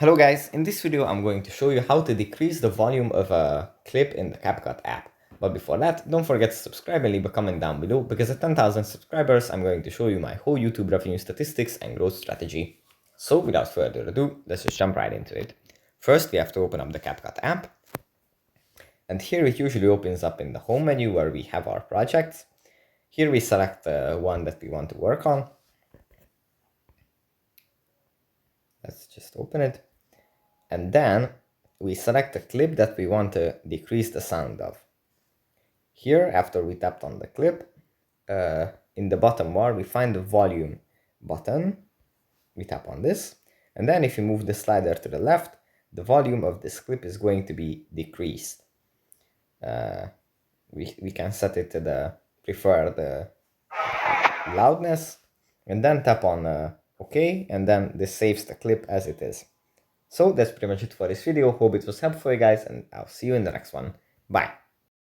Hello guys, in this video I'm going to show you how to decrease the volume of a clip in the CapCut app. But before that, don't forget to subscribe and leave a comment down below, because at 10,000 subscribers I'm going to show you my whole YouTube revenue statistics and growth strategy. So without further ado, let's just jump right into it. First we have to open up the CapCut app. And here it usually opens up in the home menu where we have our projects. Here we select the one that we want to work on. Let's just open it. And then we select the clip that we want to decrease the sound of. Here, after we tapped on the clip, in the bottom bar, we find the volume button. We tap on this. And then if you move the slider to the left, the volume of this clip is going to be decreased. We can set it to the preferred loudness, and then tap on OK, and then this saves the clip as it is. So that's pretty much it for this video. Hope it was helpful for you guys, and I'll see you in the next one. Bye.